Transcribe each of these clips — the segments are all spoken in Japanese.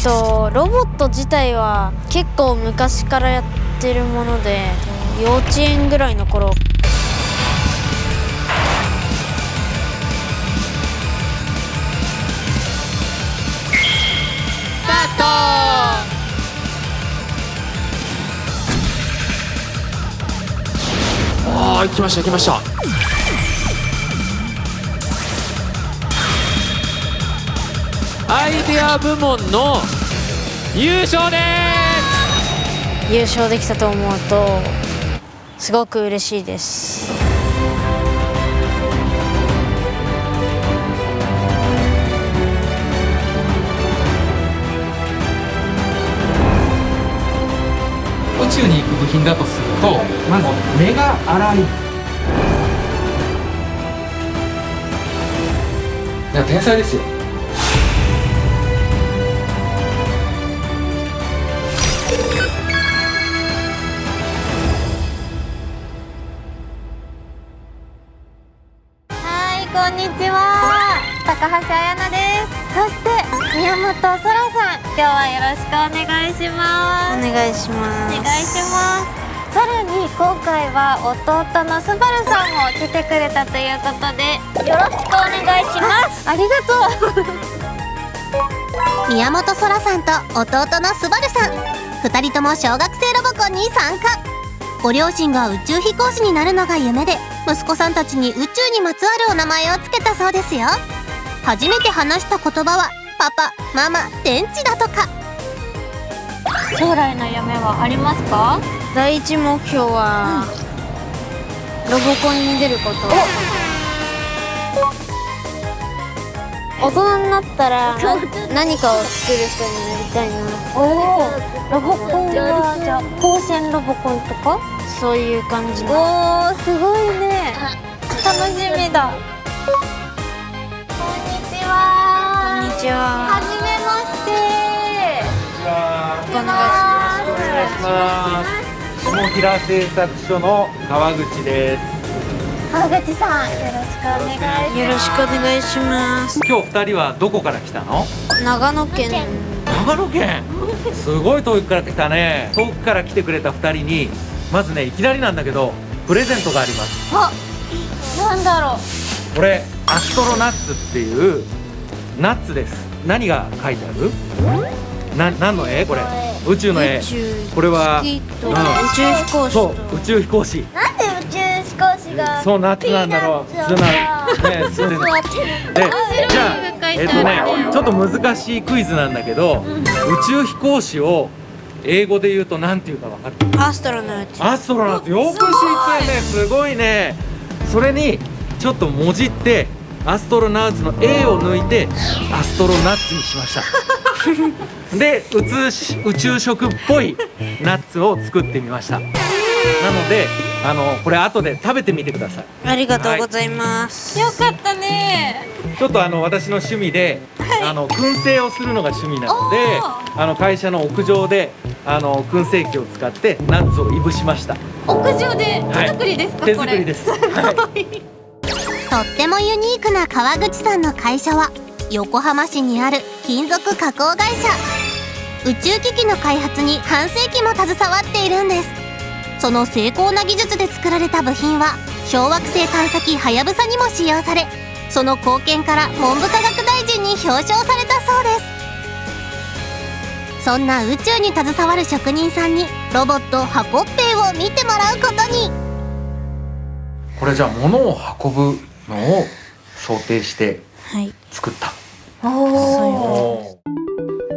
ロボット自体は結構昔からやってるもので、幼稚園ぐらいの頃。スタート。ああ、来ました来ました。アイデア部門の優勝です。優勝できたと思うとすごく嬉しいです。宇宙に行く部品だとすると、まず目が粗い。いや、天才ですよ。こんにちは、高橋彩奈です。そして宮本そらさん、今日はよろしくお願いします。お願いします。お願いします。さらに今回は弟のスバルさんも来てくれたということで、よろしくお願いします。ありがとう。宮本そらさんと弟のスバルさん、2人とも小学生ロボコンに参加。ご両親が宇宙飛行士になるのが夢で、息子さんたちに宇宙にまつわるお名前をつけたそうですよ。初めて話した言葉はパパ、ママ、電池だとか。将来の夢はありますか？第一目標は、ロボコンに出ること。大人になったら何かを作る人になりたいな。おお、ロボコンはじゃあ光線ロボコンとかそういう感じの。おお、すごいね。楽しみだ。こんにちは。こんにちは。はじめまして。お願いします。お願いします。下平製作所の川口です。川口さん、よろしくお願いします。よろしくお願いします。今日2人はどこから来たの？長野県。長野県。すごい遠くから来たね。遠くから来てくれた2人にまずね、いきなりなんだけどプレゼントがあります。あ、なんだろう。これアストロナッツっていうナッツです。何が書いてある？何の絵？これ宇宙の絵。これは月と宇宙飛行士と。そう、宇宙飛行士。なんで宇宙飛行士がそう、ナッツなんだろう。ピーナッツね、そうですで、じゃあちょっと難しいクイズなんだけど、宇宙飛行士を英語で言うとなんていうか分かってる？アストロナウト。アストロナウト。よく知ってるね。すごいね。それにちょっともじってアストロナウトの A を抜いてアストロナッツにしましたで、宇宙食っぽいナッツを作ってみました。なのでこれ後で食べてみてください。ありがとうございます。よかったね。ちょっと私の趣味で、燻製をするのが趣味なので、会社の屋上で燻製機を使ってナッツをいぶしました。屋上で手作りですか？手作りです。とってもユニークな川口さんの会社は横浜市にある金属加工会社。宇宙機器の開発に半世紀も携わっているんです。その精巧な技術で作られた部品は小惑星探査機はやぶさにも使用され、その貢献から文部科学大臣に表彰されたそうです。そんな宇宙に携わる職人さんにロボットハコッペイを見てもらうことに。これじゃあ物を運ぶのを想定して作った。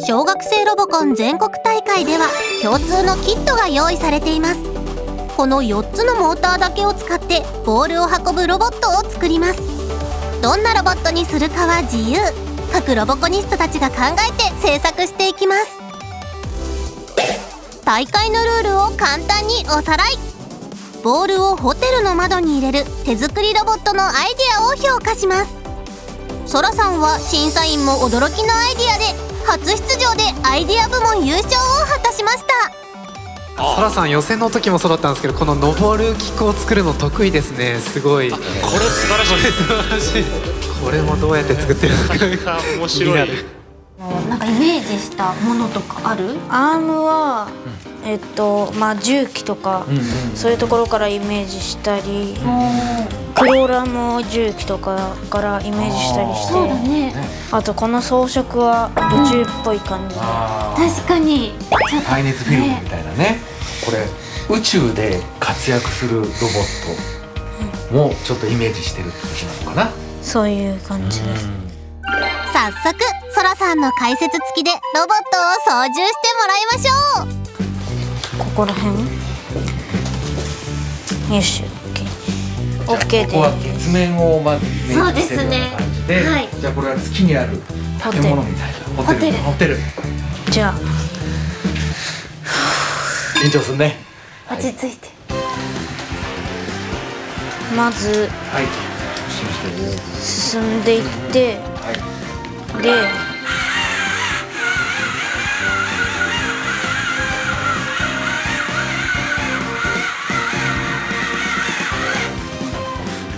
小学生ロボコン全国大会では共通のキットが用意されています。この4つのモーターだけを使ってボールを運ぶロボットを作ります。どんなロボットにするかは自由。各ロボコニストたちが考えて制作していきます。大会のルールを簡単におさらい。ボールをホテルの窓に入れる手作りロボットのアイデアを評価します。ソラさんは審査員も驚きのアイデアで初出場でアイデア部門優勝を果たしました。ソラさん予選の時もそうだったんですけど、この登る機構を作るの得意ですね。すごい。これ素晴らしいです。これもどうやって作ってるのか面白い。なんかイメージしたものとかある？アームはまあ重機とか、そういうところからイメージしたり、クローラーも重機とかからイメージしたりして、そうだね。あとこの装飾は宇宙っぽい感じで、確かに耐熱フィルムみたいなね。これ宇宙で活躍するロボットもちょっとイメージしてるってことなのかな。そういう感じです。早速そらさんの解説付きでロボットを操縦してもらいましょう。ここら辺よし OK でここは月面をまずイメージしてるような感じで、そうですね。はい。じゃあこれは月にある建物みたいなホテルじゃあ緊張するね。落ち着いて。まずはい進んでいって、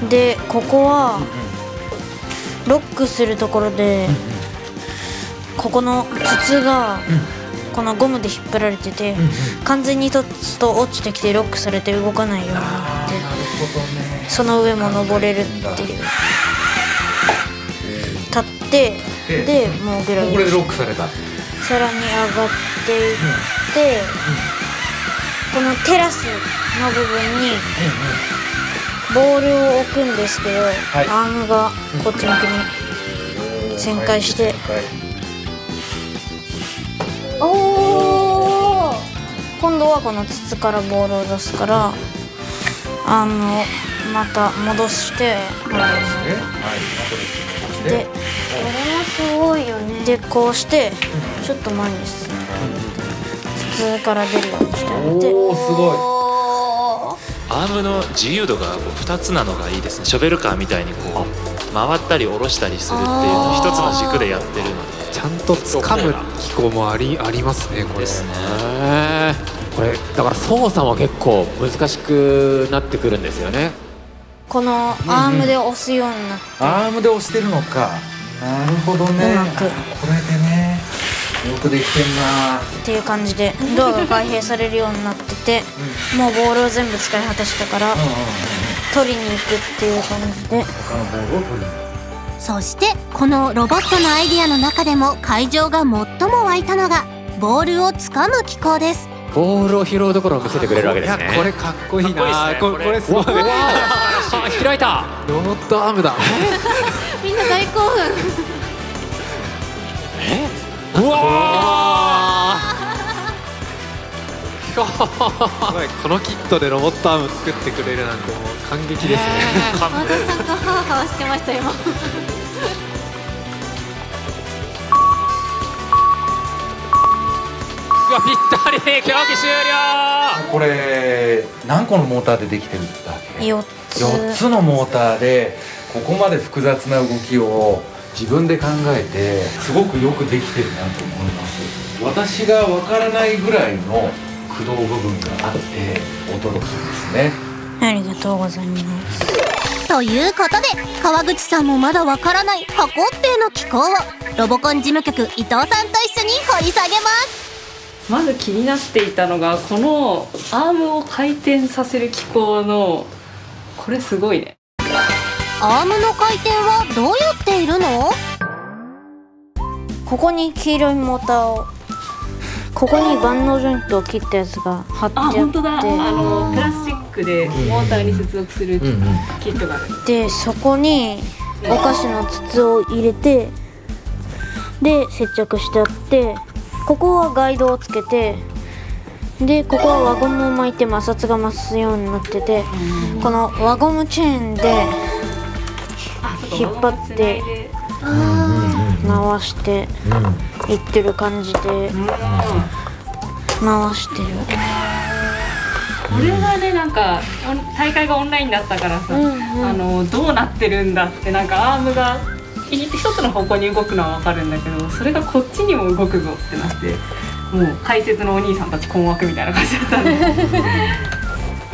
でここはロックするところで、ここの筒がこのゴムで引っ張られてて、完全に立つと落ちてきてロックされて動かないようになって、その上も登れるっていう。立ってでもうぐらいこれでロックされた。さらに上がっていって、このテラスの部分にボールを置くんですけど、アームがこっち向きに旋回して、今度はこの筒からボールを出すから、アームをまた戻してで、これはすごいよね。でこうしてちょっと前に進んで筒から出るようにしてあげて、おおすごい。アームの自由度が2つなのがいいですね。ショベルカーみたいにこう回ったり下ろしたりするっていうのを一つの軸でやってるので、ちゃんと掴む機構もありますね。これですね。これだから操作も結構難しくなってくるんですよね。このアームで押すようになって、アームで押してるのか。なるほどね。うまくこれでね、よくできてんなっていう感じでドアが開閉されるようになってて、もうボールを全部使い果たしたから取りに行くっていう感じで、他のボールを取りに。そしてこのロボットのアイディアの中でも会場が最も湧いたのがボールを掴む機構です。ボールを拾うところを見せてくれるわけですね。いやこれかっこいいな。これすごい。開いた。ロボットアームだ。みんな大興奮。うわこのキットでロボットアーム作ってくれるなんてもう感激ですね。私さんがハワハワしてました今。ぴったり競技終了。これ何個のモーターでできてるんだっけ4つ4つのモーターでここまで複雑な動きを自分で考えてすごくよくできてるなと思います。私がわからないぐらいの駆動部分があって驚きですね。ありがとうございます。ということで川口さんもまだわからない箱っての機構をロボコン事務局伊藤さんと一緒に掘り下げます。まず気になっていたのがこのアームを回転させる機構のこれすごいね。アームの回転はどうやっているの？ここに黄色いモーターを、ここに万能ジョイントを切ったやつが貼ってあって、本当だ。プラスチックでモーターに接続するキットがある。でそこにお菓子の筒を入れて、で接着してあって、ここはガイドをつけて、でここは輪ゴムを巻いて摩擦が増すようになってて、この輪ゴムチェーンで引っ張って回していってる感じで回してる。これがね、なんか大会がオンラインだったからさ、どうなってるんだってなんかアームが一つの方向に動くのは分かるんだけど、それがこっちにも動くぞってなって、もう解説のお兄さんたち困惑みたいな感じだったんで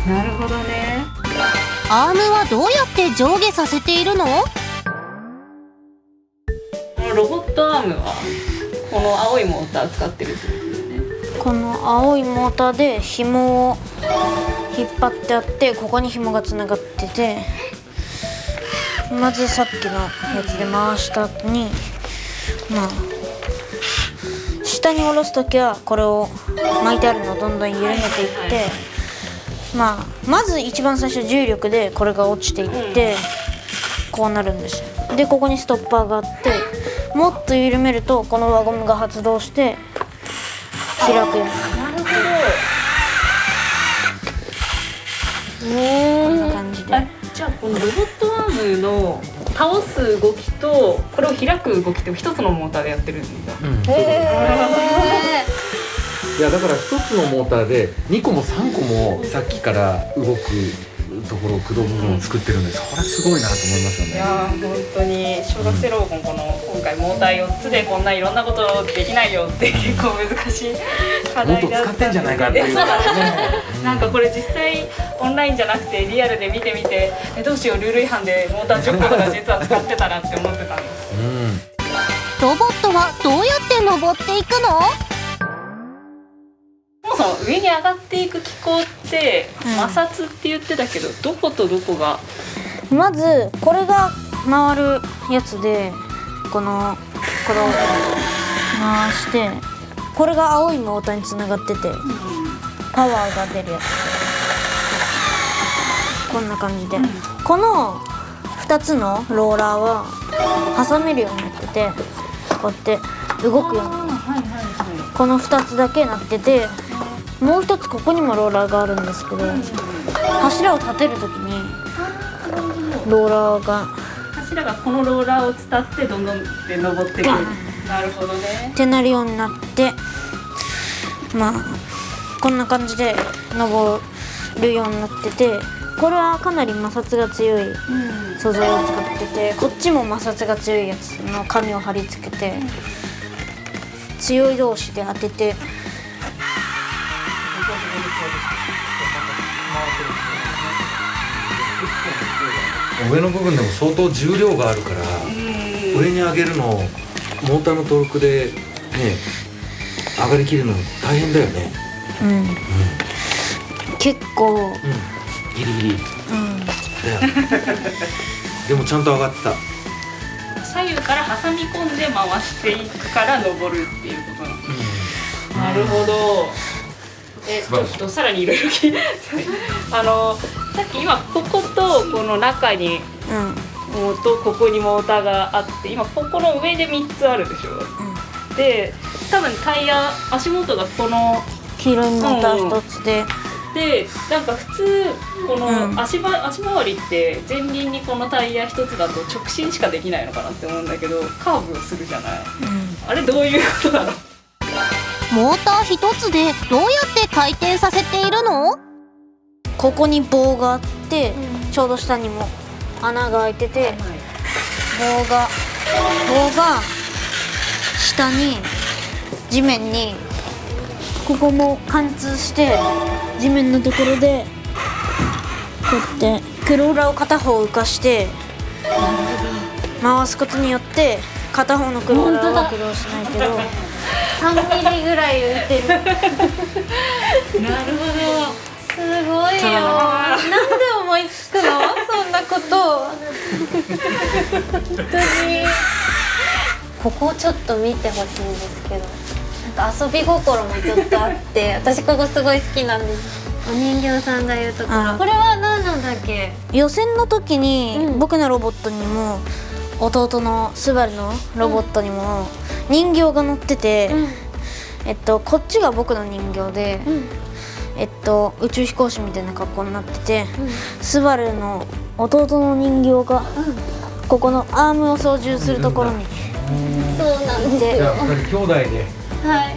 なるほどね。アームはどうやって上下させているの？このロボットアームはこの青いモーター使ってるってことですね。この青いモーターで紐を引っ張ってあって、ここに紐がつながってて、まずさっきのやつで回した後に、まあ下に下ろす時はこれを巻いてあるのをどんどん緩めていって、まず一番最初重力でこれが落ちていって、こうなるんですよ。でここにストッパーがあって、もっと緩めるとこの輪ゴムが発動して開くようになる。こんな感じで。じゃあこのロボットアームの倒す動きとこれを開く動きって一つのモーターでやってるんだ。いやだから一つのモーターで2個も3個もさっきから動くところを駆動部分を作ってるんで、それすごいなと思いますよね。いやー本当に小学生ロボコンこの今回モーター4つでこんないろんなことできないよって結構難しい課題だった。もっと使ってんじゃないかっていうからね。なんかこれ実際オンラインじゃなくてリアルで見てみて、どうしようルール違反でモーター10個とか実は使ってたなって思ってたんです。ロボットはどうやって登っていくの？そもそも上に上がっていく機構って摩擦って言ってたけど、どことどこが？まずこれが回るやつで、これを回して、これが青いモーターにつながってて、パワーが出るやつ。こんな感じで、この2つのローラーは挟めるようになってて、こうやって動くように、この2つだけなってて、もう一つここにもローラーがあるんですけど、柱を立てるときにローラーが柱がこのローラーを伝ってどんどんで登ってくる。なるほどね。ってなるようになって、こんな感じで登るようになってて、これはかなり摩擦が強い素材を使ってて、こっちも摩擦が強いやつの紙を貼り付けて、強い同士で当てて、上の部分でも相当重量があるから、上に上げるのモーターのトルクでね上がりきるの大変だよね。結構、ギリギリ、でもちゃんと上がってた。左右から挟み込んで回していくから登るっていうことなの。なるほど。ちょっとさらにいろいろ聞いて、さっき今こことこの中に、ここにモーターがあって、今ここの上で3つあるでしょ。で多分タイヤ足元がこの黄色いモーター1つで、でなんか普通この足回りって前輪にこのタイヤ1つだと直進しかできないのかなって思うんだけど、カーブをするじゃない。あれどういうことなの？モーター一つでどうやって回転させているの？ここに棒があって、ちょうど下にも穴が開いてて、棒が下に地面にここも貫通して地面のところでこうやってクローラーを片方浮かして回すことによって片方のクローラーは駆動しないけど3ミリぐらい浮いてる。なるほど。すごいよ。なんで思いつくの？そんなこと。本当に。ここをちょっと見てほしいんですけど、なんか遊び心もちょっとあって、私ここすごい好きなんです。お人形さんがいるところ。これは何なんだっけ？予選の時に、僕のロボットにも弟のスバルのロボットにも人形が乗ってて、こっちが僕の人形で、宇宙飛行士みたいな格好になってて、スバルの弟の人形が、ここのアームを操縦するところにそうなんで。じゃあ2人兄弟ではい。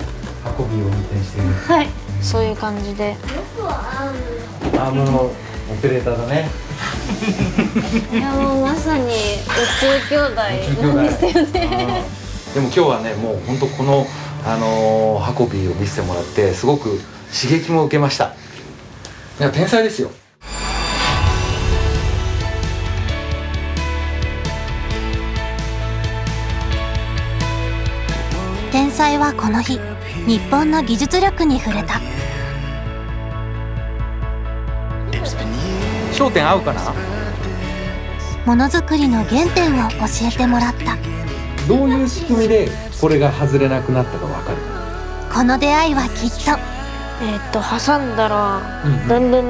運びを運転している。はい。そういう感じで。アームのオペレーターだね。いやもうまさに宇宙兄弟なんですよね。でも今日はね、もう本当この運びを見せてもらってすごく刺激も受けました。いや天才ですよ。天才はこの日日本の技術力に触れた。焦点合うかな。ものづくりの原点を教えてもらった。どういう仕組みでこれが外れなくなったか分かる？この出会いはきっと挟んだら、だんだん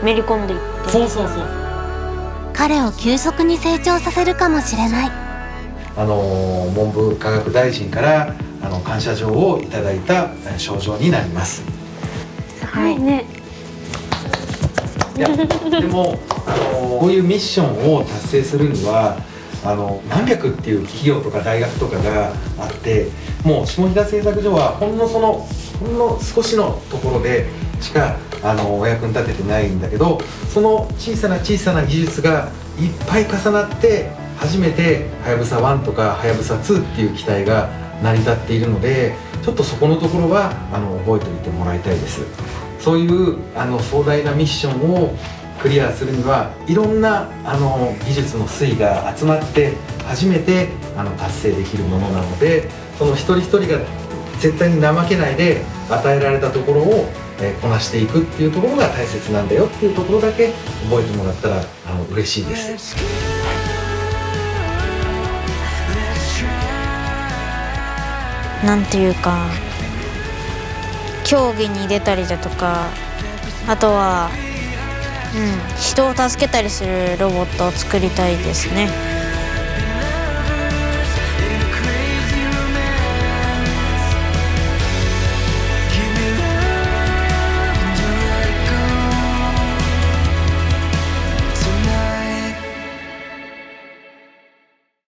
めり込んでいって、そう彼を急速に成長させるかもしれない。文部科学大臣から感謝状をいただいた賞状になります。すごいね。いやでもこういうミッションを達成するには何百っていう企業とか大学とかがあって、もう下平製作所はほんの少しのところでしかお役に立ててないんだけど、その小さな技術がいっぱい重なって初めてはやぶさ1とかはやぶさ2っていう機体が成り立っているので、ちょっとそこのところは覚えておいてもらいたいです。そういう壮大なミッションをクリアするにはいろんな技術の粋が集まって初めて達成できるものなので、その一人一人が絶対に怠けないで与えられたところをこなしていくっていうところが大切なんだよっていうところだけ覚えてもらったら嬉しいです。なんていうか、競技に出たりだとか、あとは人を助けたりするロボットを作りたいですね。